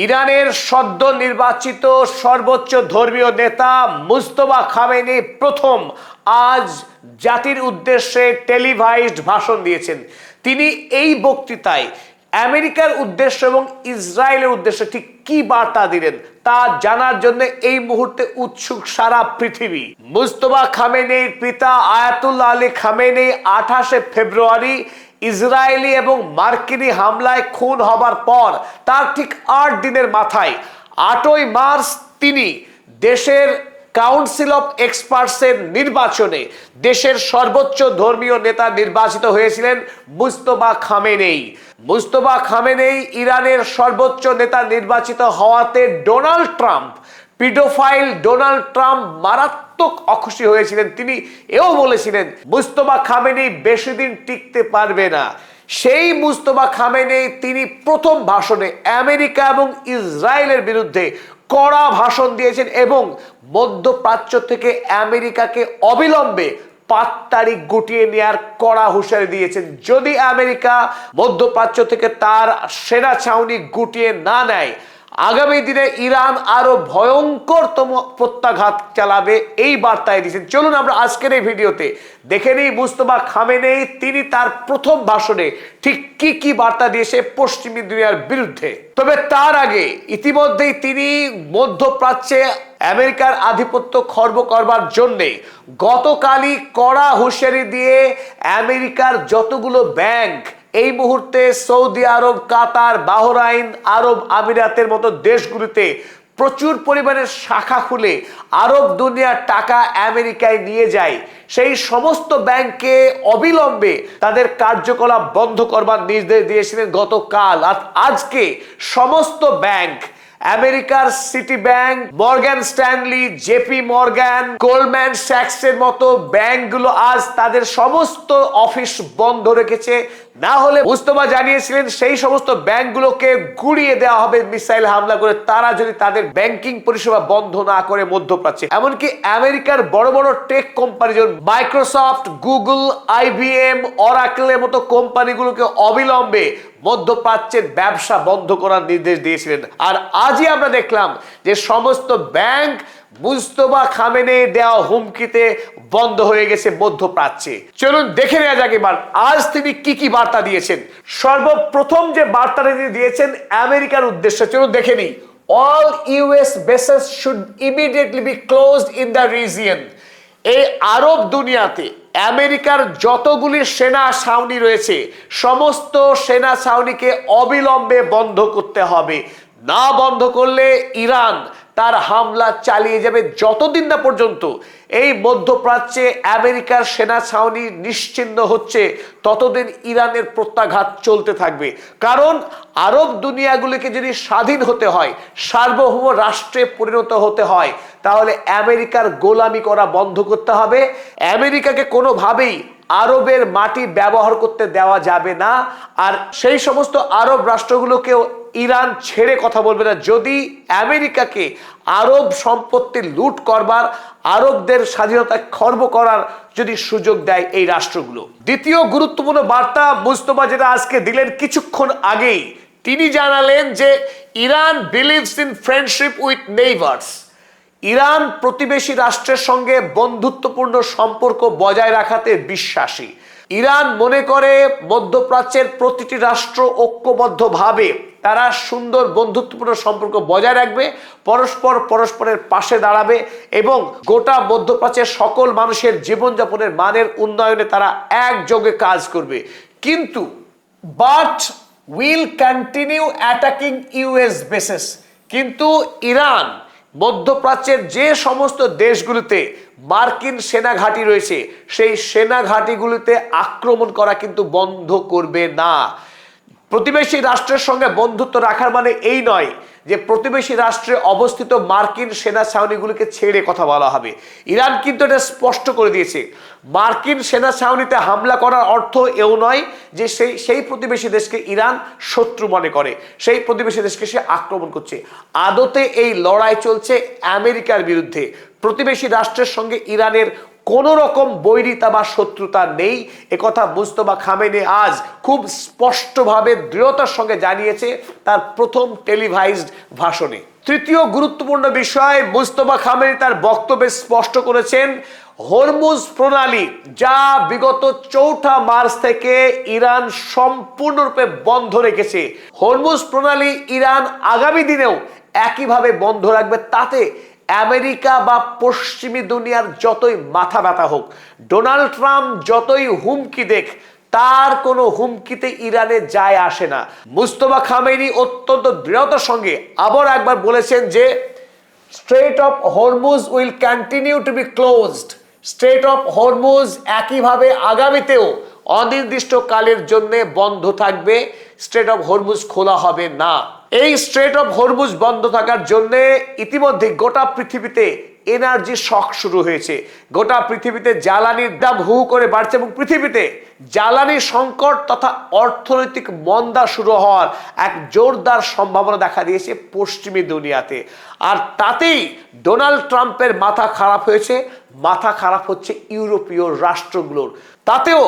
ইরানের সদ্য নির্বাচিত সর্বোচ্চ ধর্মীয় নেতা মুজতবা খামেনি প্রথম আজ জাতির উদ্দেশ্যে টেলিভাইজড ভাষণ দিয়েছেন। তিনি এই বক্তৃতায় আমেরিকার উদ্দেশ্য এবং ইসরায়েলের উদ্দেশ্যে ঠিক কি বার্তা দিলেন তা জানার জন্য এই মুহূর্তে উৎসুক সারা পৃথিবী। মুজতবা খামেনির পিতা আয়াতুল্লাহ আলী খামেনি 28 ফেব্রুয়ারি ইসরায়েলি এবং মার্কিনী হামলায় খুন হবার পর তার ঠিক 8 দিনের মাথায় 8ই মার্চ তিনি দেশের কাউন্সিল অফ এক্সপার্টসের নির্বাচনে দেশের সর্বোচ্চ ধর্মীয় নেতা নির্বাচিত হয়েছিলেন মুজতবা খামেনি। মুজতবা খামেনি ইরানের সর্বোচ্চ নেতা নির্বাচিত হওয়াতে Donald Trump, paedophile Donald Trump মারাত্মক অখুশি হয়েছিলেন। তিনি এও বলেছিলেন মুজতবা খামেনি বেশি দিন টিকতে পারবে না। সেই মুজতবা খামেনি তিনি প্রথম ভাষণে আমেরিকা এবং ইসরায়েলের বিরুদ্ধে কড়া ভাষণ দিয়েছেন এবং মধ্যপ্রাচ্য থেকে আমেরিকাকে অবিলম্বে 5 তারিখ গুটিয়ে নেওয়ার কড়া হুঁশিয়ারি দিয়েছেন। যদি আমেরিকা মধ্যপ্রাচ্য থেকে তার সেনা ছাউনি গুটিয়ে না নেয়, আগামী দিনে ইরান আরো ভয়ঙ্করতম প্রত্যাঘাত চালাবে, এই বার্তায় দিয়েছেন। চলুন আমরা আজকের এই ভিডিওতে দেখে নিই মুজতবা খামেনি তিনি তার প্রথম ভাষণে ঠিক কি কি বার্তা দিয়েছে পশ্চিমী দুনিয়ার বিরুদ্ধে। তবে তার আগে ইতিমধ্যেই তিনি মধ্যপ্রাচ্যে আমেরিকার আধিপত্য খর্ব করবার জন্যে গতকালই কড়া হুঁশিয়ারি দিয়ে আমেরিকার যতগুলো ব্যাংক এই মুহূর্তে সৌদি আরব, কাতার, বাহরাইন, আরব আমিরাতের মতো দেশগুলিতে প্রচুর পরিমাণে শাখা খুলে আরব দুনিয়ার টাকা আমেরিকায় নিয়ে যায়, সেই সমস্ত ব্যাংকে অবিলম্বে তাদের কার্যকলাপ বন্ধ করবার নির্দেশ দিয়েছিলেন গতকাল। আর আজকে সমস্ত ব্যাংক, আমেরিকার Citibank, Morgan Stanley, JP Morgan, Goldman স্যাক্সের মতো ব্যাংকগুলো আজ তাদের সমস্ত অফিস বন্ধ রেখেছে। না হলে মুজতবা জানিয়েছিলেন সেই সমস্ত ব্যাংকগুলোকে গুড়িয়ে দেওয়া হবে মিসাইল হামলা করে, তারা যদি তাদের ব্যাংকিং পরিষেবা বন্ধ না করে মধ্যপ্রাচ্যে। এমনকি আমেরিকার বড় বড় টেক কোম্পানি যেমন মাইক্রোসফট, গুগল, আইবিএম, অরাকেলের মতো কোম্পানিগুলোকে অবিলম্বে মধ্যপ্রাচ্যের ব্যবসা বন্ধ করার নির্দেশ দিয়েছিলেন। আর আজই আমরা দেখলাম যে সমস্ত ব্যাংক মুজতবা খামেনি দেওয়া হুমকিতে বন্ধ হয়ে গেছে মধ্যপ্রাচ্যে। চলুন দেখে নেওয়া যাক এবার আজ তিনি কি কি বার্তা দিয়েছেন। সর্বপ্রথম যে বার্তাটা তিনি দিয়েছেন আমেরিকার উদ্দেশ্যে, চলুন দেখে নিই। All US bases should immediately be closed in the region. এই আরব দুনিয়াতে আমেরিকার যতগুলি সেনা ছাউনি রয়েছে সমস্ত সেনা ছাউনিকে অবিলম্বে বন্ধ করতে হবে। না বন্ধ করলে ইরান তার হামলা চালিয়ে যাবে যতদিন না পর্যন্ত এই মধ্যপ্রাচ্যে আমেরিকার সেনা ছাউনি নিশ্চিহ্ন হচ্ছে, ততদিন ইরানের প্রত্যাঘাত চলতে থাকবে। কারণ আরব দুনিয়াগুলিকে যদি স্বাধীন হতে হয়, সার্বভৌম রাষ্ট্রে পরিণত হতে হয়, তাহলে আমেরিকার গোলামি করা বন্ধ করতে হবে। আমেরিকাকে কোনোভাবেই আরবের মাটি ব্যবহার করতে দেওয়া যাবে না। আর সেই সমস্ত আরব রাষ্ট্রগুলোকেও ইরান ছেড়ে কথা বলবে না যদি আমেরিকাকে আরব সম্পত্তি লুট করবার, আরবদের স্বাধীনতা খর্ব করার যদি সুযোগ দেয় এই রাষ্ট্রগুলো। দ্বিতীয় গুরুত্বপূর্ণ বার্তা মুজতবা যেটা আজকে দিলেন কিছুক্ষণ আগেই, তিনি জানালেন যে Iran believes in friendship with neighbours. Iran প্রতিবেশী রাষ্ট্রের সঙ্গে বন্ধুত্বপূর্ণ সম্পর্ক বজায় রাখাতে বিশ্বাসী। ইরান মনে করে মধ্যপ্রাচ্যের প্রতিটি রাষ্ট্র ঐক্যবদ্ধভাবে তারা সুন্দর বন্ধুত্বপূর্ণ সম্পর্ক বজায় রাখবে, পরস্পরের পাশে দাঁড়াবে এবং গোটা মধ্যপ্রাচ্যের সকল মানুষের জীবনযাপনের মানের উন্নয়নে তারা একযোগে কাজ করবে। কিন্তু but will continue attacking US bases. কিন্তু ইরান মধ্যপ্রাচ্যের যে সমস্ত দেশগুলিতে মার্কিন সেনা ঘাঁটি রয়েছে সেই সেনা ঘাঁটিগুলিতে আক্রমণ করা কিন্তু বন্ধ করবে না। প্রতিবেশী রাষ্ট্রের সঙ্গে বন্ধুত্ব রাখার মানে এই নয় যে প্রতিবেশী রাষ্ট্রে অবস্থিত মার্কিন সেনা ছাউনিগুলিকে ছেড়ে কথা বলা হবে। ইরান কিন্তু এটা স্পষ্ট করে দিয়েছে, মার্কিন সেনা ছাউনিতে হামলা করার অর্থ এও নয় যে সেই প্রতিবেশী দেশকে ইরান শত্রু মনে করে, সেই প্রতিবেশী দেশকে সে আক্রমণ করছে। আদতে এই লড়াই চলছে আমেরিকার বিরুদ্ধে। প্রতিবেশী রাষ্ট্রের সঙ্গে ইরানের কোনো রকম বৈরিতা বা শত্রুতা নেই, একথা মুজতবা খামেনি আজ খুব স্পষ্টভাবে দৃঢ়তার সঙ্গে জানিয়েছে তার প্রথম টেলিভাইজড ভাষণে। তৃতীয় গুরুত্বপূর্ণ বিষয়, মুজতবা খামেনি তার বক্তব্যে স্পষ্ট করেছেন হরমুজ প্রণালী, যা বিগত 4 মার্চ থেকে ইরান সম্পূর্ণরূপে বন্ধ রেখেছে, হরমুজ প্রণালী ইরান আগামী দিনেও একইভাবে বন্ধ রাখবে। তাতে আমেরিকা বা পশ্চিমী দুনিয়ার যতই মাথা ব্যথা হোক, ডোনাল্ড ট্রাম্প যতই হুমকি দেখ, তার কোনো হুমকিতে ইরানে যায় আসে না। মুজতবা খামেনি অত্যন্ত দৃঢ়তার সঙ্গে আবার একবার বলেছেন যে strait of Hormuz will continue to B closed. Strait of Hormuz একইভাবে আগামীতেও অনির্দিষ্ট কালের জন্য বন্ধ থাকবে, স্ট্রেট অফ হরমুজ খোলা হবে না। এই স্ট্রেট অফ হরমুজ বন্ধ থাকার জন্য ইতিমধ্যে গোটা পৃথিবীতে এনার্জি শক শুরু হয়েছে, গোটা পৃথিবীতে জ্বালানির দাম হু করে বাড়ছে এবং পৃথিবীতে জ্বালানি সংকট তথা অর্থনৈতিক মন্দা শুরু হওয়ার এক জোরদার সম্ভাবনা দেখা দিয়েছে পশ্চিমী দুনিয়াতে। আর তাতেই ডোনাল্ড ট্রাম্পের মাথা খারাপ হয়েছে, মাথা খারাপ হচ্ছে ইউরোপীয় রাষ্ট্রগুলোর। তাতেও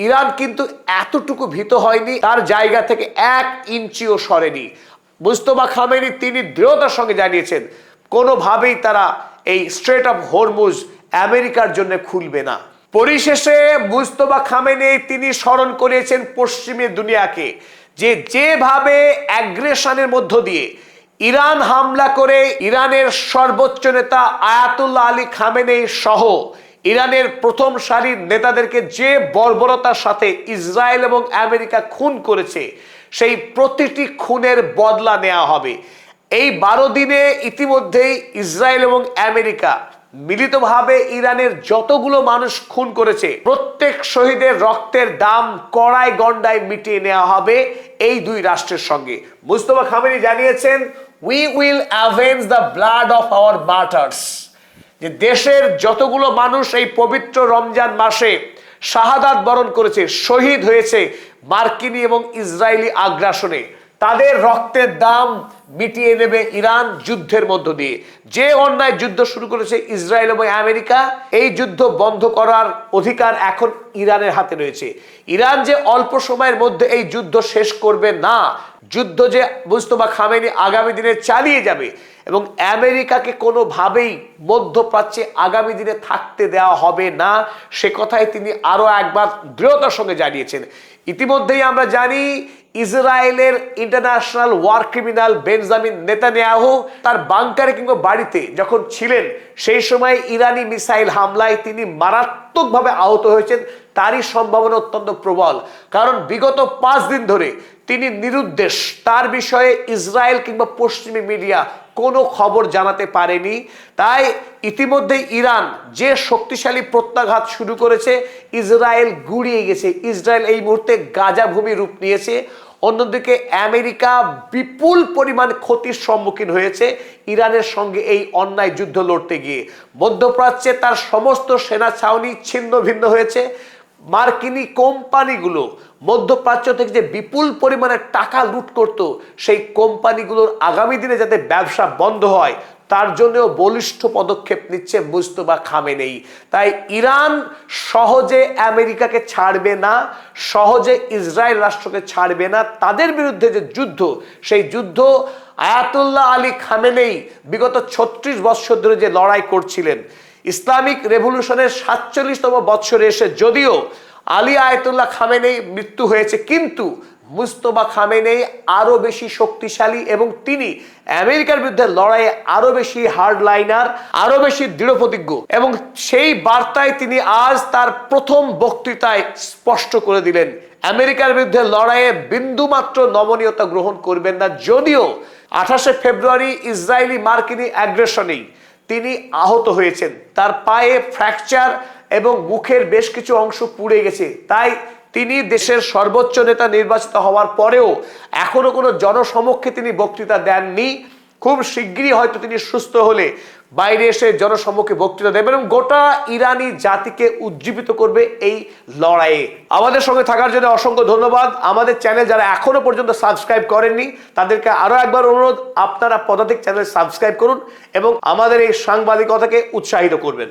ইরান কিন্তু এতটুকু ভীত হয়নি, তার জায়গা থেকে 1 ইঞ্চিও সরেনি। মুজতবা খামেনি তিনি দৃঢ়তার সঙ্গে জানিয়েছেন কোনোভাবেই তারা এই স্ট্রেট অফ হরমুজ আমেরিকার জন্য খুলবে না। পরিশেষে মুজতবা খামেনি তিনি স্মরণ করিয়েছেন পশ্চিমী দুনিয়াকে যে যেভাবে অ্যাগ্রেশনের মধ্য দিয়ে ইরান হামলা করে ইরানের সর্বোচ্চ নেতা আয়াতুল্লাহ আলী খামেনি সহ ইরানের প্রথম সারির নেতাদেরকে যে বর্বরতার সাথে ইসরায়েল এবং আমেরিকা খুন করেছে, সেই প্রতিটি খুনের বদলা নেওয়া হবে। এই 12 দিনে ইতিমধ্যেই ইসরায়েল এবং আমেরিকা মিলিতভাবে ইরানের যতগুলো মানুষ খুন করেছে, প্রত্যেক শহীদের রক্তের দাম কড়ায় গন্ডায় মিটিয়ে নেওয়া হবে এই 2 রাষ্ট্রের সঙ্গে। মুজতবা খামেনি জানিয়েছেন we will avenge the blood of our martyrs, যে দেশের যতগুলো মানুষ এই পবিত্র রমজান মাসে শাহাদাত বরণ করেছে, শহীদ হয়েছে মার্কিনী এবং ইসরায়েলি আগ্রাসনে, তাদের রক্তের দাম মিটিয়ে নেবে ইরান যুদ্ধের মধ্য দিয়ে। যে অন্যায় যুদ্ধ শুরু করেছে ইসরায়েল এবং আমেরিকা, এই যুদ্ধ বন্ধ করার অধিকার এখন ইরানের হাতে রয়েছে। ইরান যে অল্প সময়ের মধ্যে এই যুদ্ধ শেষ করবে না, যুদ্ধ যে মুজতবা খামেনি আগামী দিনে চালিয়ে যাবে এবং আমেরিকাকে কোনোভাবেই মধ্যপ্রাচ্যে আগামী দিনে থাকতে দেওয়া হবে না, সে কথাই তিনি আরো একবার দৃঢ়তার সঙ্গে জানিয়েছেন। ইতিমধ্যেই আমরা জানি ইসরায়েলের international war criminal Benjamin Netanyahu তার বাংকারে কিংবা বাড়িতে যখন ছিলেন, সেই সময় ইরানি মিসাইল হামলায় তিনি মারাত্মকভাবে আহত হয়েছেন। তারই সম্ভাবনা অত্যন্ত প্রবল, কারণ বিগত 5 দিন ধরে তিনি নিরুদ্দেশ, তার বিষয়ে ইসরায়েল কিংবা পশ্চিমী মিডিয়া কোনো খবর জানাতে পারেনি। তাই ইতিমধ্যে ইরান যে শক্তিশালী প্রত্যাঘাত শুরু করেছে, ইসরায়েল গুড়িয়ে গেছে, ইসরায়েল এই মুহূর্তে গাজা ভূমি রূপ নিয়েছে। অন্যদিকে আমেরিকা বিপুল পরিমাণ ক্ষতির সম্মুখীন হয়েছে ইরানের সঙ্গে এই অন্যায় যুদ্ধ লড়তে গিয়ে। মধ্যপ্রাচ্যে তার সমস্ত সেনা ছাউনি ছিন্ন ভিন্ন হয়েছে। মার্কিনী কোম্পানিগুলো মধ্যপ্রাচ্য থেকে যে বিপুল পরিমাণে টাকা লুট করত, সেই কোম্পানিগুলোর আগামী দিনে যাতে ব্যবসা বন্ধ হয়, তার জন্যও বলিষ্ঠ পদক্ষেপ নিচ্ছে মুজতবা খামেনি। তাই ইরান সহজে আমেরিকাকে ছাড়বে না, সহজে ইসরায়েল রাষ্ট্রকে ছাড়বে না। তাদের বিরুদ্ধে যে যুদ্ধ, সেই যুদ্ধ আয়াতুল্লাহ আলী খামেনি বিগত 36 বছর ধরে যে লড়াই করছিলেন, ইসলামিক রেভলিউশনের 47তম বৎসরে এসে যদিও আলী আয়াতুল্লাহ খামেনি মৃত্যু হয়েছে, কিন্তু মুজতবা খামেনি আরো বেশি শক্তিশালী এবং তিনি আমেরিকার বিরুদ্ধে লড়াইয়ে আরো বেশি হার্ডলাইনার, আরো বেশি দৃঢ়প্রতিজ্ঞ। এবং সেই বার্তায় তিনি আজ তার প্রথম বক্তৃতায় স্পষ্ট করে দিলেন আমেরিকার বিরুদ্ধে লড়াইয়ে বিন্দুমাত্র নমনীয়তা গ্রহণ করবেন না। যদিও 28 ফেব্রুয়ারি ইসরায়েলি মার্কিনী অ্যাগ্রেশনেই তিনি আহত হয়েছেন, তার পায়ে ফ্র্যাকচার এবং মুখের বেশ কিছু অংশ পুড়ে গেছে। তাই তিনি দেশের সর্বোচ্চ নেতা নির্বাচিত হওয়ার পরেও এখনো কোনো জনসমক্ষে তিনি বক্তৃতা দেননি। খুব শিগগিরই হয়তো তিনি সুস্থ হলে বাইরে এসে জনসমক্ষে বক্তৃতা দেবেন এবং গোটা ইরানি জাতিকে উজ্জীবিত করবে এই লড়াইয়ে। আমাদের সঙ্গে থাকার জন্য অসংখ্য ধন্যবাদ। আমাদের চ্যানেল যারা এখনো পর্যন্ত সাবস্ক্রাইব করেননি, তাদেরকে আরো একবার অনুরোধ, আপনারা পদাতিক চ্যানেল সাবস্ক্রাইব করুন এবং আমাদের এই সাংবাদিকতাকে উৎসাহিত করবেন।